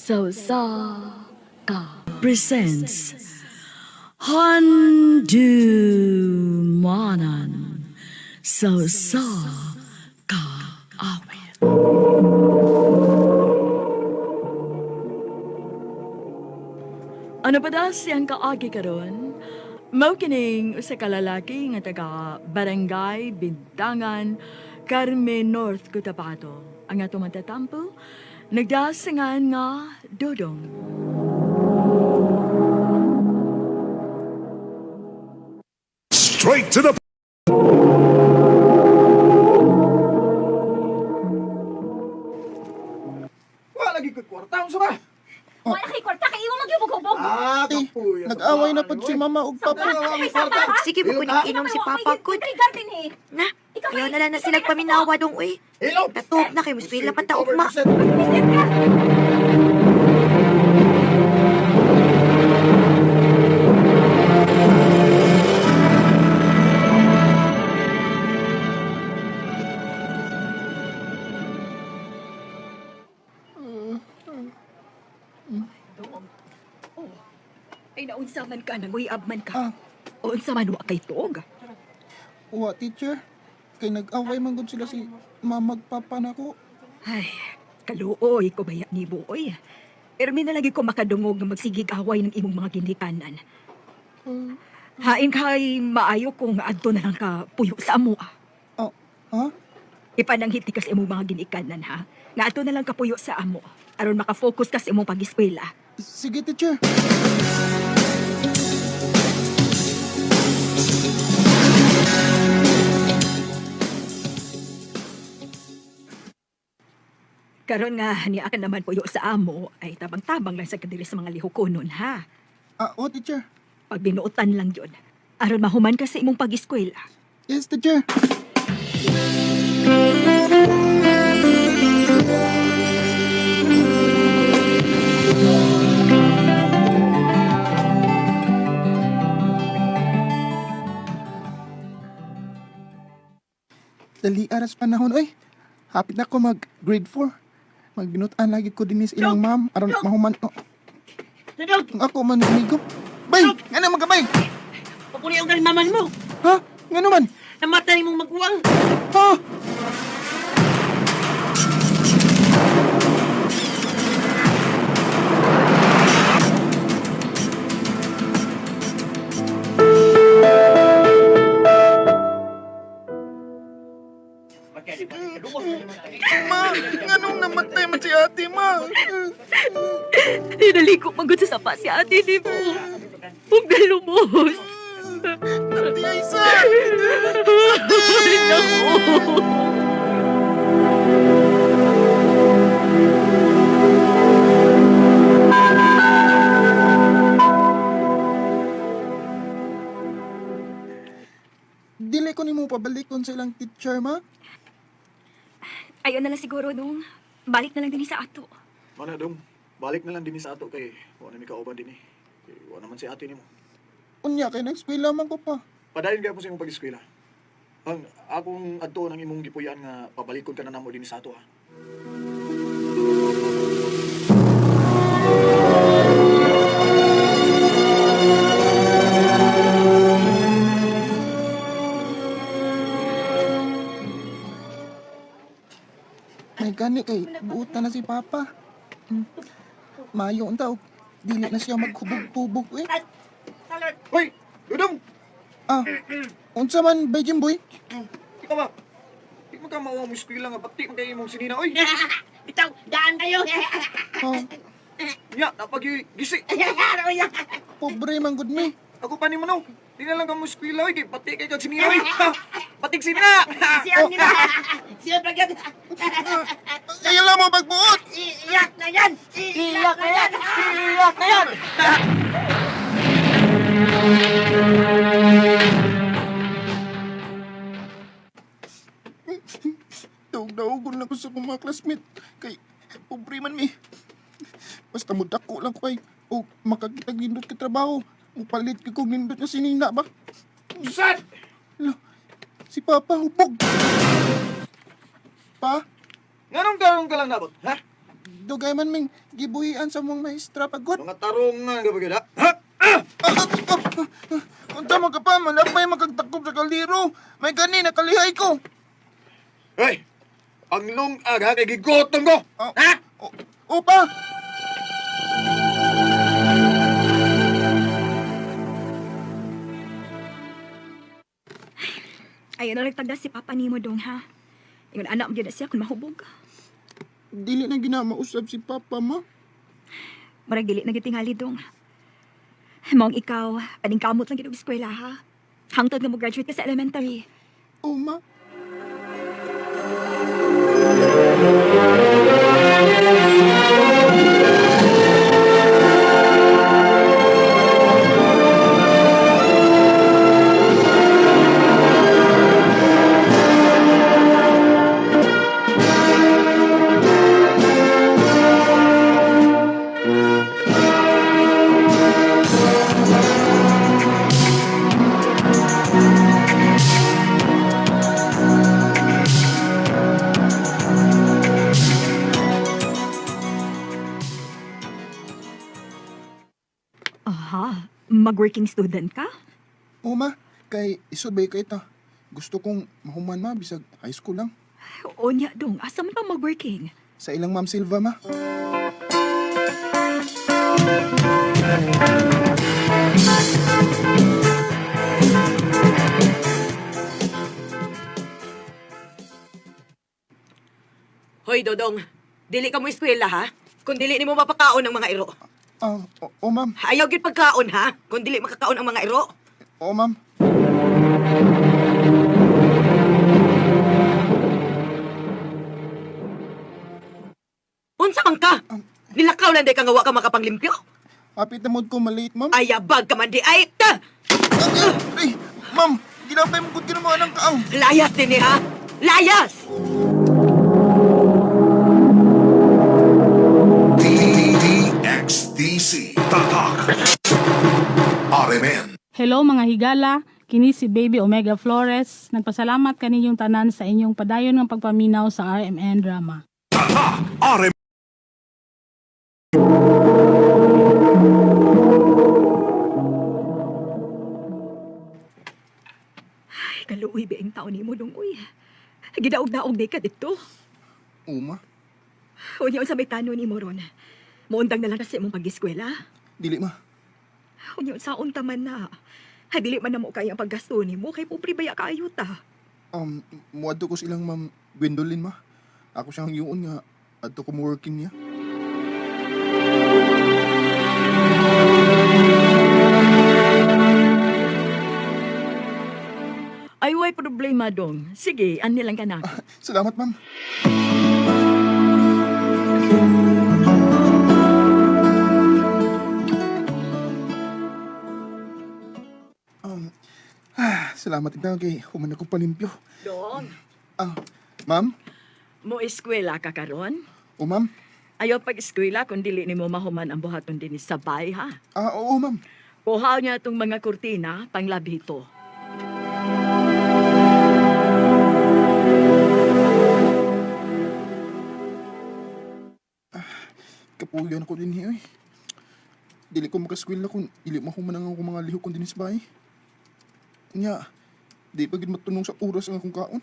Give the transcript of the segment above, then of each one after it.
So sa ka presents Handumanan. So sa ka awit. Ano pa da siyang kaagi karon? Mao kining usa ka lalaki nga taga Barangay Bintangan, Carmen North, Cotabato. Ang atong matatampo, nagdasingan nga Dodong. Straight to the Wala lagi ko kwarta. Unsa ba? Wala kay kwarta kay imo magyubog-hubog. Kapuya. Nag-away na pod si mama ug papa. Sige mo kuning inom si papa ko. Garden eh. Na, ayaw na lang na sila paminawa dong uy. Hello. Natuog na kay muskwila pa taog ma. Ay naunsa man ka nanguyab man ka. Ah. O unsa man wa kay tuog. Wa teacher. Kay nag-away man gud sila si mama ug papa nako. Ay, kaluoy ko baya ni buoy. Pero mi na lagi ko makadungog nga magsigig away ng imong mga ginikanan. Hain kay maayo kung adto na lang ka puyo sa amo. Oh, ha? Ipananghiti ka sa imong mga ginikanan ha. Nga adto na lang ka puyo sa amo. Aron maka-focus ka sa imong pag-eskwela. Sige teacher. Karon nga niya ka naman puyo sa amo ay tabang-tabang lang sa kadiri sa mga lihukonon ha. Ah, oh teacher. Pag binuotan lang yun. Aron mahuman ka sa imong pag-eskwela. Yes teacher. Dali aras panahon oy. Hapit na ko mag grade 4. Magbinutan lagi ko dinis ilang ma'am aron mahuman. Oh. Kung ako man amigo. Bay, ngano magabay? Papuli ang kalimaman mo. Ha? Ngano man? Namatay mong magkuwang. Ha? Ma, nganong namatay man si ate, ma? Dinaliko magod sa sapa si ate ni mo. Huwag na lumos. Ate Aiza! Naku. Dili ko ni mo pabalikon sa ilang teacher, ma? Ayaw na lang siguro nung balik na lang din sa ato. Mana dong. Balik na lang din sa ato kay wala mi kauban din eh. Kay wala naman si ate nimo. Unya, kay nag-eskwela man ko pa. Padayon kay po sa imong pag-eskwela. Ang akong adto ng imong gipuyan nga pabalikon ka na namo din sa ato ha. May gani kay buutan na si Papa. Mayo unta og dili na siya maghubog-hubog eh. Hoy! Dudong! Ah, unsa man bay Jimboy? Ikaw ba? Di mo ka mauwa mo eskwela nga pati mo kay imong sinina oy. Itaw, daan kayo. Ah, Nya, napag gisi. pobre man gud mi. Ako pa nimo no. Di na lang ka mo eskwela oy kay pati kay kag sinina oy. Ha! Patig sinina. Siya nila. Siya bagyan. Ayaw lang mo pagbuot. Iyak na yan. Iyak na yan. Iyak na yan. Daog-daogon lang ko sa akong mga classmate. Kay pobre man mi. Basta mudako lang ko ay o makakita nindot ka trabaho. Mupalit ka kong nindot na sinina ba? Saan? Lo, si Papa hubog. Pa? Nganong ka lang nabot, ha? Dugay man ming gibuhian sa mong maestra pagod. Mga tarungan ka ba ha? Unta mo ka pa, malapay magkagtakop sa kaldero. May gani na kalihay ko. Hey! Ang lungag ha, kay gigotom ko! Ah, Ha? Upa! Ayun na nagtagda si Papa nimo dong ha. Ingon anak mo gyud na siya kung mahubog. Dili na ginamausap si Papa, ma. Marag dili na gitingali dong. Mong ikaw, aning kamot lang gid og eskwela ha. Hangtod nga mo graduate ka sa elementary. Oh, ma. Aha, mag-working student ka? Oh, ma. Kay isubay kay ta. Gusto kong mahuman, ma, bisag high school lang. O niya dong, asa man ka mag-working? Sa ilang Ma'am Silva, ma. Hoy, Dodong. Dili ka mo eskwela, ha? Kung dili ni mo mapakaon ang mga iro. Oh, ma'am. Ayaw gyud pagkaon, ha? Kung dili makakaon ang mga iro. Oh, ma'am. Unsa man ka? Nilakaw lang day ka nga wa ka makapanglimpyo. Hapit na mood ko malate, ma'am. Ayabag ka man di ay. Ta! Ay, ma'am. Ginapay mo kung kinumaan ng kaang. Layas din ha? Layas! DXDC Tatak RMN. Hello mga higala, kini si Baby Omega Flores. Nagpasalamat kaninyong tanan sa inyong padayon ng pagpaminaw sa RMN drama. Tatak RMN. Ay, kaluoy ba ang taon nimo dong uy. Gidaog-daog day ka dito. Oh, ma. O niya sa may tano ni Moron. Muundang na lang na sa imong pag-eskwela. Dili, ma. O niya sa untaman na. Ay, dili man na mo kaya ang paggasto ni mo. Kay pobre baya kaayot ta. Muadto ko silang Ma'am Gwendolyn, ma. Ako siyang yun nga. Adto ko mo working niya. Ay, way problema dong. Sige, ani lang ka na. Salamat, ma'am. Salamat ikaw kay human ako palimpyo. Dong, Ma'am? mo eskwela ka karon? O, ma'am? Ayaw pag-eskwela kung dili ni mo mahuman ang buhaton din sa bay, ha? Oo, ma'am. Kuhaw niya itong mga kurtina, panglabito. Kapuyan ako din hiyo eh. Dili ko makaskwela kung dili mahuman ang ako mga lihok kong din sa bahay. Nya, di pa gid matunong sa oras ang akong kaon.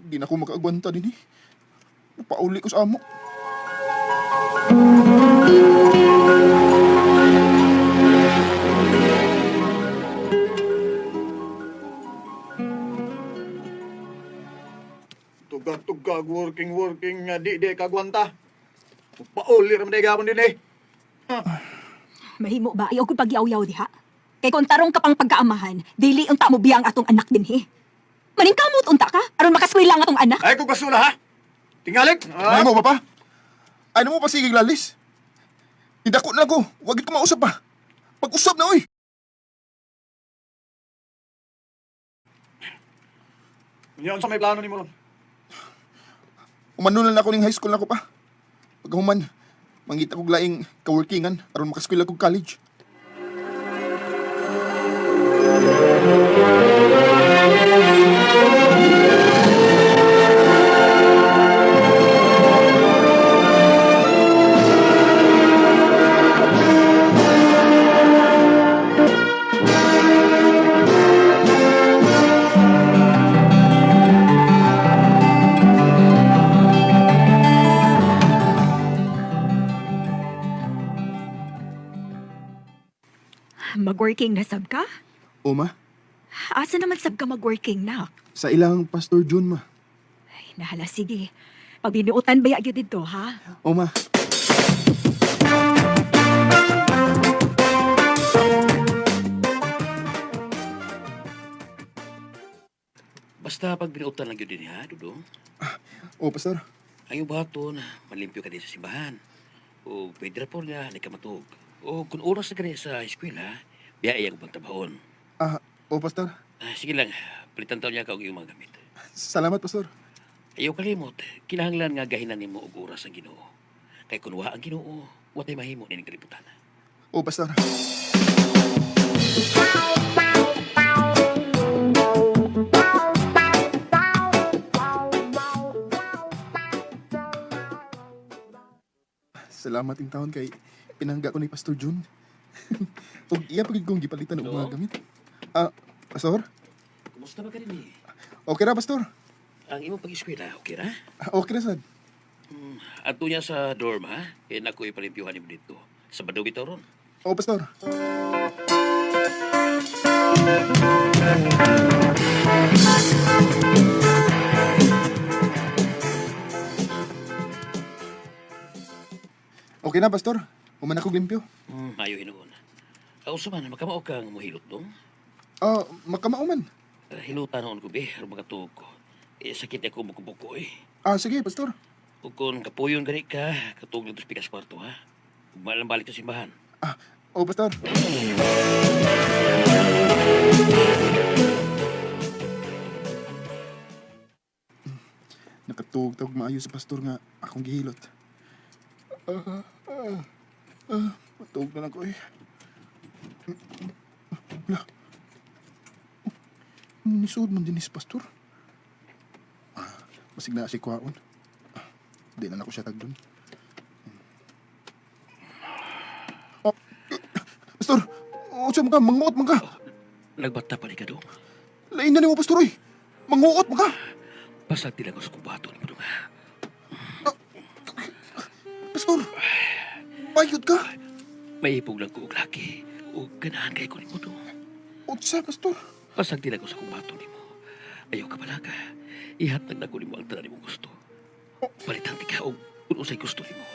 Di na ako makaagwanta din eh. Pauli ko sa amo. Tugag-tugag, working nga di kagwanta. Pauli raman day gapon din eh. Mahimo ba? Ayaw ko pagyaw-yaw diha. Kay kung tarong ka pang pagkaamahan, dili unta mo biyang atong anak din he. Maningkamot unta ka? Aron makaskwela ang atong anak? Ay, kung basura ha? Tingalig? Ano mo, papa? Ano mo pa sige lalis? Idako na ko. Wag ko mausap pa. Pag-usap na, oy. Yan sa may plano ni mo ron. Umanunan ako ning high school na ko pa. Pag human, mangita kog laing kaworkingan aron makaskwela kog college. Working na sab ka? O ma, Asa naman sab ka mag-working na? sa ilang Pastor June ma. Ay, nahala, sige. Pagbinuutan ba yun dito, ha? O ma, Basta pag binuutan lang yun din ha, Dudong. o Pastor. Ang iyong baton, malimpyo ka din sa simbahan. O pwede na po niya, nagkamatog. O kung oras na ka rin sa eskwela, biyaya kong pagtabahon. O Pastor. Sige lang, palitan taon niya ka og iyong mga gamit. Salamat Pastor. Ayaw kalimot, kinahanglan nga gahinan nimo og oras ang Ginoo. Kay kung wa ang Ginoo, watay mahimo ning kalibutan. O Pastor. Salamat yung taon kay pinangga ko ni Pastor June. Ug iya pagid kong gipalitan og mga gamit. Pastor? Kumusta ba ka rin eh? Okay ra, Pastor. Ang imong pag-eskwela, okay ra? Okay ra sad. Ato niya sa dorm ha? Kaya naku ipalimpyuhan nimo dito. Sa Badaw bitaw ron. O Pastor. Okay na, Pastor. Human ako limpyo. Mayo hinuon. Kausa man, makamao kang muhilot dong. Makamauman. Hilutan noon ko be, aron mga tuog ko. Sakit ako buko-buko eh. Sige, Pastor. Ug kung kapuyon gani ka, katug lang to sa pikas kwarto ha. Ug maalam balik sa simbahan. O, Pastor. Nakatuog-tawag maayo sa Pastor nga akong gihilot. Matuog na lang ko eh. Wala. Nisod man din si Pastor. Masig na si Kwaon. Di na ako siya tagdun. Pastor! O siya mga, manguot mga! Nagbata pa ni ka dong. Lain na ni mo, Pastor, eh! Manguot mga! Pasag tila ko sa kubato ni mo dong ha. Pastor! Bayod ka! May ipog lang ko og laki. Ug ganahan kay ko ni mo dong. O siya, Pastor! Pasag tila ko sa kubato ni mo. Ayaw ka pala ka. Ihatag na ko ni mo ang tanan ni mo gusto. Balitan ti ka og kung usay gusto ni mo.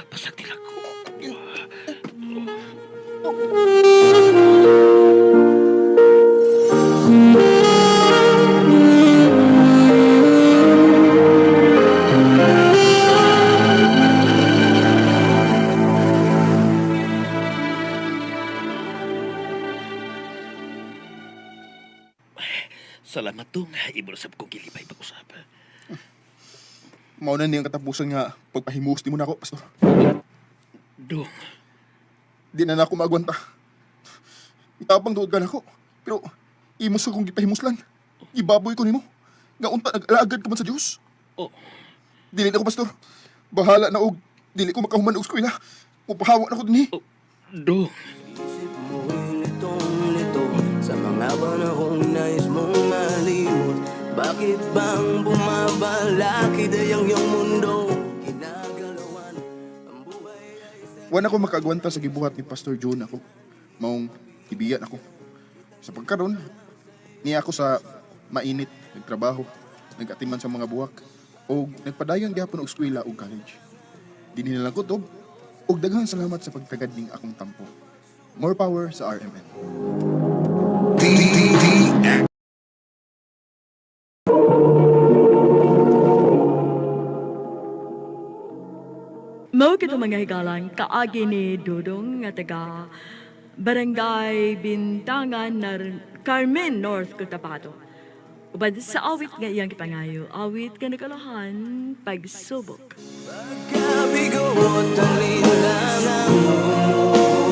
Pasag tila ko. Salamat dong. Iburasap kong kilipay pag-usap. Mauna niyang katapusan nga pagpahimus ni mo na ako, Pastor. Dong, Di na ako magwanta. Itapang dood ka na ako. Pero, imos ko kong gipahimus lang. Ibaboy ko ni mo. Nga unta, nag-alagad ka man sa Diyos. Oh. Dili na ako, Pastor. Bahala na og. Dili ko makahuman og eskwela. Mupahawa na ko din eh. dong. Sa mga panahong nais mong malimot, bakit bang bumabalaki dayang iyong mundo? Ginagalawan ang buhay ay Wan ako makagwanta sa gibuhat ni Pastor June ako. Maong ibiyan ako. Sa pagkaron, niya ako sa mainit, nagtrabaho, nag-atiman sa mga buwak, o nagpadayon gyapon og eskwela o college. Dili na lang kutob, og daghang salamat sa pagtagad ning akong tampo. More power sa RMN. Mao kita mga higalang kaagi ni Dudong nga taga Barangay Bintangan Carmen North Cotabato. Ubad sa awit nga iyang kipangayo, awit ka nakalahan pagsubok. pagkabigo at ang linlangan.